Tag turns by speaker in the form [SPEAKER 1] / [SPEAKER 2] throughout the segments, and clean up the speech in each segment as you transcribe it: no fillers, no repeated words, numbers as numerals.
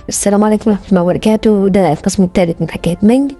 [SPEAKER 1] السلام عليكم ورحمة الله وبركاته. ده القسم الثالث من حكاية مانج.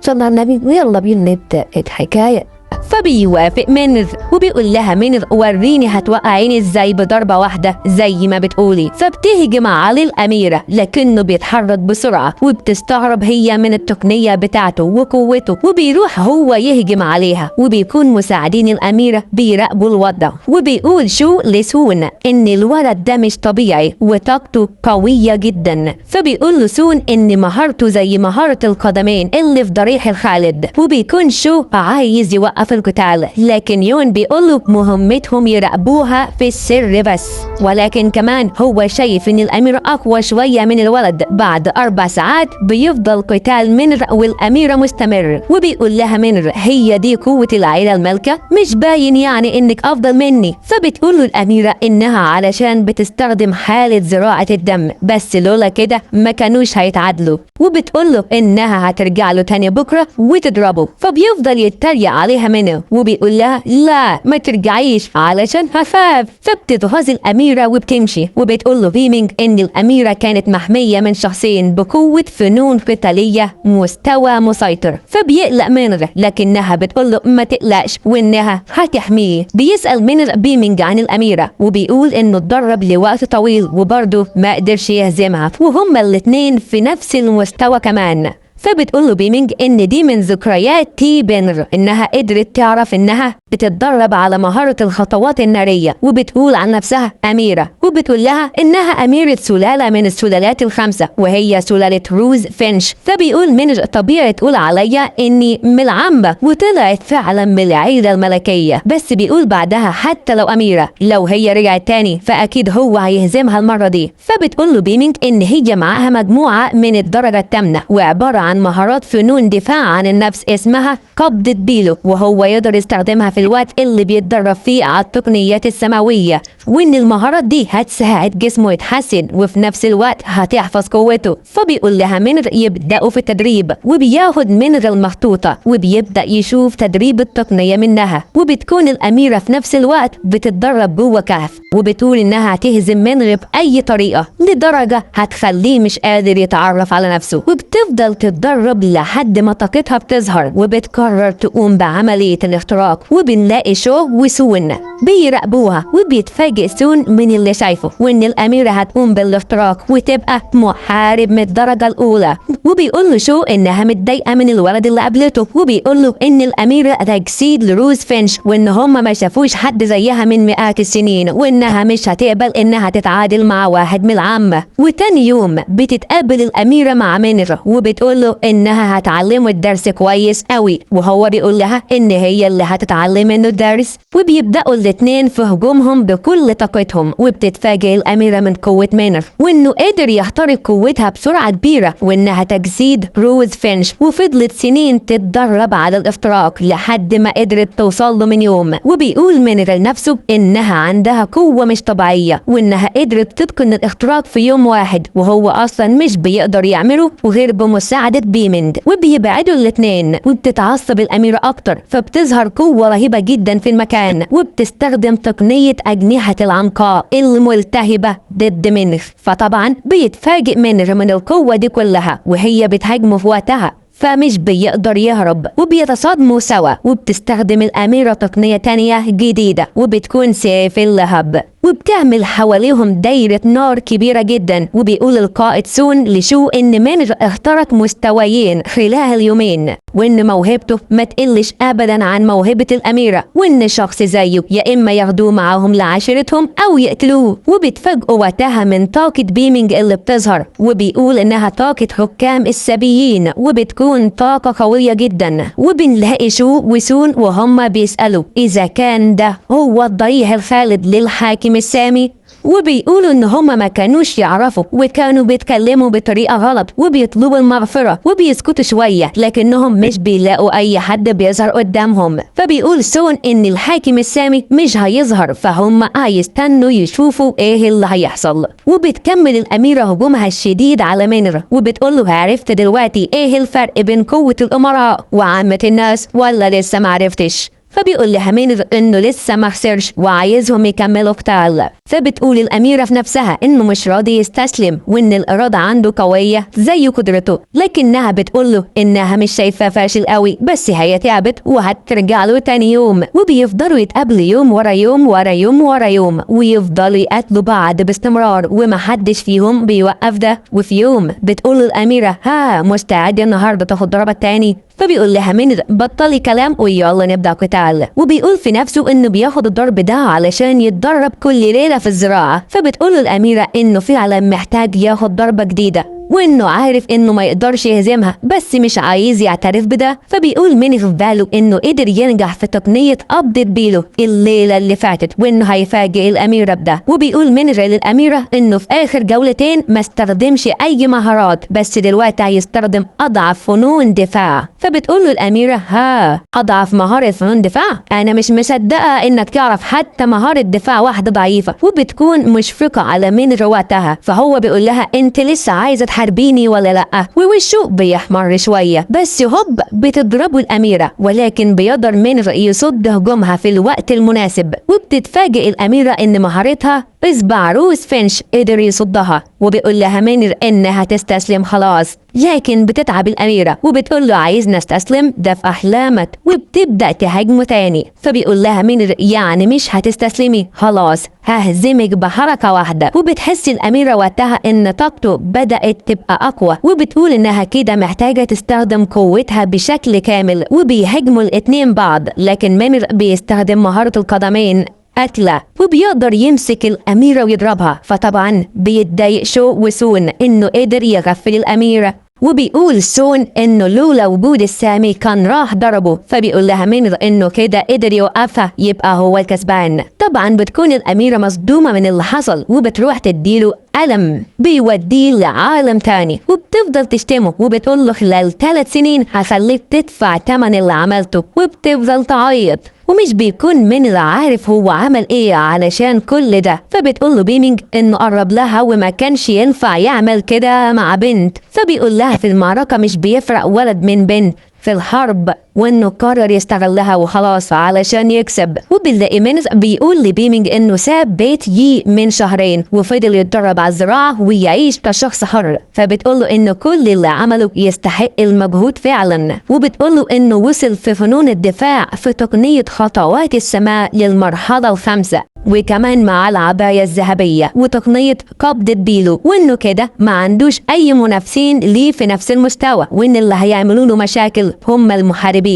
[SPEAKER 1] صلى على النبي ويلا بينا نبدأ الحكاية. فبيوافق منر وبيقول لها منر وريني هتوقعيني ازاي بضربة واحدة زي ما بتقولي. فبتهجم على الأميرة لكنه بيتحرك بسرعة وبتستغرب هي من التقنية بتاعته وقوته، وبيروح هو يهجم عليها وبيكون مساعدين الأميرة بيراقبوا الوضع. وبيقول شو لسون إن الولد ده مش طبيعي وطاقته قوية جدا. فبيقول له سون إن مهارته زي مهارة القدمين اللي في ضريح الخالد. وبيكون شو عايز يوقف القتال، لكن يون بيقوله مهمتهم يراقبوها في السر بس. ولكن كمان هو شايف ان الامير اقوى شوية من الولد. بعد 4 ساعات بيفضل قتال منر والاميرة مستمر، وبيقول لها منر هي دي قوة العيلة المالكة؟ مش باين يعني انك افضل مني. فبتقول له الاميرة انها علشان بتستخدم حالة زراعة الدم، بس لولا كده ما كانوش هيتعادلوا. وبتقول له انها هترجع له تاني بكرة وتضربه. فبيفضل يتريق عليها منه وبيقول لها لا ما ترجعيش علشان هخاف. فبتتغاظ الأميرة وبتمشي، وبتقول له بيمينج إن الأميرة كانت محمية من شخصين بقوة فنون قتالية مستوى مسيطر. فبيقلق منر لكنها بتقول له ما تقلقش وإنها هتحميه. بيسأل منر بيمينج عن الأميرة وبيقول إنه اتدرب لوقت طويل وبرضه ما قدرش يهزمها، وهما الاتنين في نفس المستوى كمان. فبتقول له بيمينج ان دي من ذكريات تي بنر انها قدرت تعرف انها بتتدرب على مهارة الخطوات النارية، وبتقول عن نفسها أميرة، وبتقول لها إنها أميرة سلالة من السلالات ال5 وهي سلالة روز فينش. فبيقول من طبيعي تقول عليا إني من العامة، وطلعت فعلا من العيلة الملكية. بس بيقول بعدها حتى لو أميرة لو هي رجعت تاني فأكيد هو هيهزمها المرة دي. فبتقول له بيمينج إن هي معاها مجموعة من الدرجة الثامنة وعبارة عن مهارات فنون دفاع عن النفس اسمها قبضة بيلو، وهو يقدر يستخدمها في الوقت اللي بيتدرب فيه على التقنيات السماوية، وان المهارات دي هتساعد جسمه يتحسن وفي نفس الوقت هتحفظ قوته. فبيقول لها منر يبدأوا في التدريب، وبياخد منر المخطوطة وبيبدأ يشوف تدريب التقنية منها. وبتكون الأميرة في نفس الوقت بتتدرب جوه كهف، وبتقول انها هتهزم منر بأي طريقة لدرجة هتخليه مش قادر يتعرف على نفسه. وبتفضل تتدرب لحد ما طاقتها بتظهر، وبتقرر تقوم بعملية الاختراق. وبنلاقي شو وسون بيراقبوها، وبيتفاجئ سون من اللي شايفه وان الاميرة هتقوم بالاختراق وتبقى محارب من الدرجة الاولى. وبيقول له شو انها متضايقة من الولد اللي قابلته، وبيقول له ان الاميرة تجسيد لروز فينش وان هما ما شافوش حد زيها من مئات السنين، وانها مش هتقبل انها تتعادل مع واحد من العامة. وتاني يوم بتتقابل الاميرة مع منر وبتقول له انها هتعلمه الدرس كويس قوي، وهو بيقول لها ان هي اللي هتتعلم منه الدرس. وبيبدأوا الاتنين في هجومهم بكل طاقتهم، وبتتفاجئ الأميرة من قوة منر وإنه قدر يخترق قوتها بسرعة كبيرة، وإنها تجسيد روز فينش. وفضلت سنين تتدرب على الاختراق لحد ما قدرت توصل له من يوم. وبيقول منر لنفسه إنها عندها قوة مش طبيعية، وإنها قدرت تتقن الاختراق في يوم واحد وهو أصلا مش بيقدر يعمله غير بمساعدة بيمينج. وبيبعدوا الاتنين، وبتتعصب الأميرة أكتر، فبتظهر قوة رهيبة جدا في المكان، وبتستخدم تقنية أجنحة العنقاء الملتهبة ضد منر. فطبعا بيتفاجئ منر من القوة دي كلها وهي بتهاجمه في وقتها، فمش بيقدر يهرب، وبيتصادموا سوا. وبتستخدم الأميرة تقنية تانية جديدة وبتكون سيف اللهب، وبتعمل حواليهم دايرة نار كبيرة جدا. وبيقول القائد سون لشو ان منر اخترق مستويين خلال اليومين، وان موهبته ما تقلش ابدا عن موهبة الاميرة، وان شخص زيه يا اما ياخدوه معاهم لعشيرتهم او يقتلوه. وبتفاجئوا وقتها من طاقة بيمينج اللي بتظهر، وبيقول انها طاقة حكام السبيين، وبتكون طاقة قوية جدا. وبنلاقي شو وسون وهم بيسألوا اذا كان ده هو الضريح الخالد للحاكم السامي، وبيقولوا ان هما ما كانوش يعرفوا وكانوا بيتكلموا بطريقة غلط وبيطلبوا المغفرة. وبيسكتوا شوية لكنهم مش بيلاقوا اي حد بيظهر قدامهم. فبيقول سون ان الحاكم السامي مش هيظهر، فهم هيستنوا يشوفوا ايه اللي هيحصل. وبتكمل الاميرة هجومها الشديد على منر، وبتقوله عرفت دلوقتي ايه الفرق بين قوة الامراء وعامة الناس ولا لسه معرفتش؟ فبيقول لها منر انه لسه ما خسرش وعايزهم يكملوا قتال. فبتقول الأميرة في نفسها انه مش راضي يستسلم وان الإرادة عنده قوية زي قدرته، لكنها بتقول له انها مش شايفاه فاشل قوي، بس هي تعبت وهترجع له تاني يوم. وبيفضلوا يتقابلوا يوم ورا يوم ورا يوم ورا يوم، ويفضلوا يقاتلوا بعض باستمرار ومحدش فيهم بيوقف ده. وفي يوم بتقول الأميرة ها مستعد النهارده تاخد ضربة تاني؟ فبيقول لها منر بطلي كلام ويلا نبدأ قتال. وبيقول في نفسه انه بياخد الضرب ده علشان يتدرب كل ليلة في الزراعة. فبتقول الأميرة انه فعلا محتاج ياخد ضربة جديدة وانه عارف انه ما يقدرش يهزمها، بس مش عايز يعترف بده. فبيقول منر في باله انه قدر ينجح في تقنية قبضة بيلو الليلة اللي فاتت وانه هيفاجئ الأميرة بده. وبيقول منر للأميرة انه في اخر جولتين ما استخدمش اي مهارات، بس دلوقتي هيستخدم اضعف فنون دفاع. فبتقول له الأميرة ها اضعف مهارة فنون دفاع؟ انا مش مصدقة انك تعرف حتى مهارة دفاع واحدة ضعيفة. وبتكون مشفقة على منر وقتها، فهو بيقول لها انت لسه عايزة تحاربيني ولا لأ؟ ووشه بيحمر شوية، بس هوب بتضربه الأميرة، ولكن بيقدر منر يصد هجومها في الوقت المناسب. وبتتفاجئ الأميرة ان مهارتها إصبع روس فينش قدر يصدها. وبيقول لها منر انها تستسلم خلاص، لكن بتتعب الأميرة وبتقول له عايز نستسلم؟ ده في أحلامك. وبتبدأ تهاجمه تاني. فبيقول لها منر يعني مش هتستسلمي؟ خلاص ههزمك بحركة واحدة. وبتحس الأميرة وقتها ان طاقته بدأت تبقى أقوى، وبتقول انها كده محتاجة تستخدم قوتها بشكل كامل. وبيهاجموا الاتنين بعض، لكن منر بيستخدم مهارة القدمين قتلة وبيقدر يمسك الأميرة ويضربها. فطبعا بيتضايق شو وسون انه قدر يغفل الأميرة. وبيقول سون انه لولا وجود السامي كان راح ضربه. فبيقول لها منر انه كده قدر يوقفها يبقى هو الكسبان. طبعا بتكون الأميرة مصدومة من اللي حصل وبتروح تديله ألم بيوديه لعالم تاني، وبتفضل تشتمه وبتقول له خلال 3 سنين هخليك تدفع تمن اللي عملته. وبتفضل تعيط ومش بيكون منر عارف هو عمل ايه علشان كل ده. فبتقول له بيمينج انه قرب لها وما كانش ينفع يعمل كده مع بنت. فبيقول لها في المعركة مش بيفرق ولد من بنت في الحرب، وانه قرر يستغلها وخلاص علشان يكسب. وبنلاقي منر بيقول لبيمينج انه ساب بيت يي من 2 شهر وفضل يتدرب على الزراعة ويعيش كشخص حر. فبتقول له انه كل اللي عمله يستحق المجهود فعلا. وبتقول له انه وصل في فنون الدفاع في تقنية خطوات السماء للمرحلة ال5، وكمان مع العباية الذهبية وتقنية قبضة بيلو، وانه كده ما عندوش اي منافسين ليه في نفس المستوى، وان اللي هيعملوا له مشاكل هم المحاربين.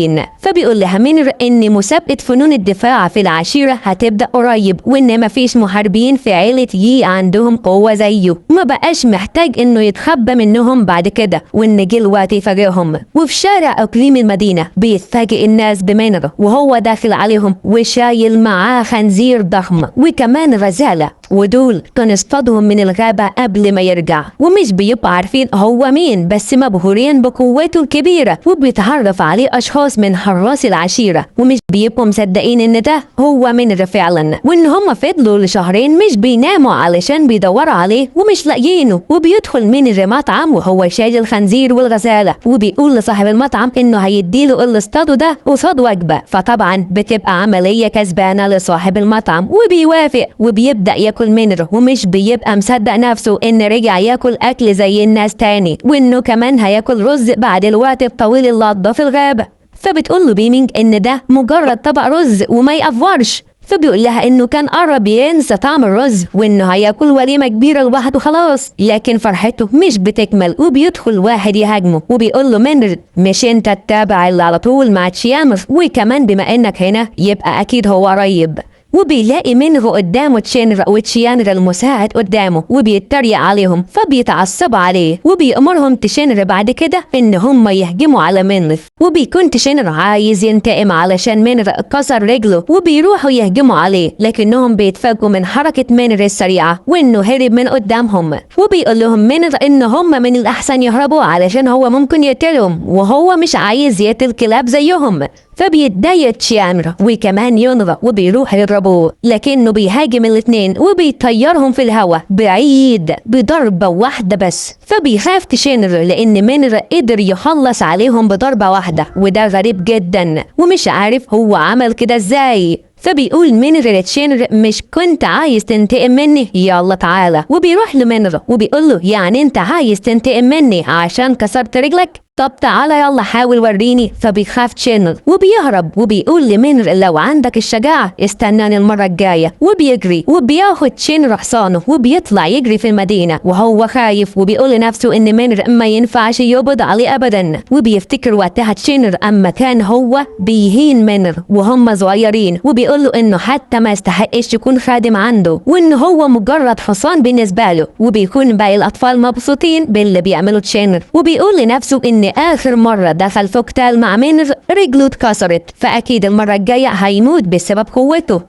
[SPEAKER 1] فبيقول لها منر ان مسابقة فنون الدفاع في العشيرة هتبدأ قريب، وان مفيش محاربين في عيلة يي عندهم قوة زيه، ما بقاش محتاج انه يتخبى منهم بعد كده، وان جه الوقت يفاجئهم. وفي شارع اقليم المدينة بيتفاجئ الناس بمنر وهو داخل عليهم وشايل معاه خنزير ضخم وكمان غزالة، ودول كانوا اصطادهم من الغابة قبل ما يرجع، ومش بيبقى عارفين هو مين، بس مبهورين بقوته الكبيرة. وبيتعرف عليه أشخاص من حراس العشيرة ومش بيبقوا مصدقين إن ده هو منر فعلا، وإن هم فضلوا لشهرين مش بيناموا علشان بيدوروا عليه ومش لاقيينه. وبيدخل منر مطعم وهو شايل الخنزير والغزالة، وبيقول لصاحب المطعم إنه هيديله اللي اصطاده ده قصاد وجبة. فطبعا بتبقى عملية كسبانة لصاحب المطعم وبيوافق وبيبدأ ياكل منر، ومش بيبقى مصدق نفسه إن رجع ياكل أكل زي الناس تاني، وإنه كمان هياكل رز بعد الوقت الطويل اللي قضاه في الغابة. فبتقول له بيمينج إن ده مجرد طبق رز وما يقفرش. فبيقول لها انه كان قرب ينسى طعم الرز وانه هياكل وليمه كبيره لوحده خلاص، لكن فرحته مش بتكمل. وبيدخل واحد يهاجمه وبيقول له منر مش انت التابع اللي على طول مع تشيامر، وكمان بما انك هنا يبقى اكيد هو قريب. وبيلاقي منه قدامه تشينر وتشيانر المساعد قدامه وبيتريق عليهم، فبيتعصبوا عليه وبيأمرهم تشينر بعد كده ان هم يهجموا على منر. وبيكون تشينر عايز ينتقم علشان منر كسر رجله وبيروحوا يهجموا عليه، لكنهم بيتفاجئوا من حركة منر السريعة وانه هرب من قدامهم. وبيقول لهم منر ان هم من الاحسن يهربوا علشان هو ممكن يقتلهم وهو مش عايز يقتل كلاب زيهم. فبيتضايق تشينر وكمان ينرى وبيروح يضربوه، لكنه بيهاجم الاتنين وبيطيرهم في الهواء بعيد بضربة واحدة بس. فبيخاف تشينر لأن مينر قدر يخلص عليهم بضربة واحدة، وده غريب جدا ومش عارف هو عمل كده ازاي. فبيقول مينر لتشينر مش كنت عايز تنتقم مني؟ يلا تعالى. وبيروح لمينر وبيقول له يعني انت عايز تنتقم مني عشان كسرت رجلك؟ طب تعالى يلا حاول وريني. فبيخاف تشينر وبيهرب وبيقول لمينر لو عندك الشجاعة استناني المرة الجاية. وبيجري وبياخد تشينر حصانه وبيطلع يجري في المدينة وهو خايف، وبيقول لنفسه ان مينر ما ينفعش يقبض عليه ابدا. وبيفتكر وقتها تشينر اما كان هو بيهين مينر وهم صغيرين، وبيقول له انه حتى ما يستحقش يكون خادم عنده وان هو مجرد حصان بالنسبة له. وبيكون باقي الاطفال مبسوطين باللي بيعمله تشينر، وبيقول لنفسه ان آخر مرة دخل في قتال مع مينر رجله اتكسرت، فأكيد المرة الجاية هيموت بسبب قوته.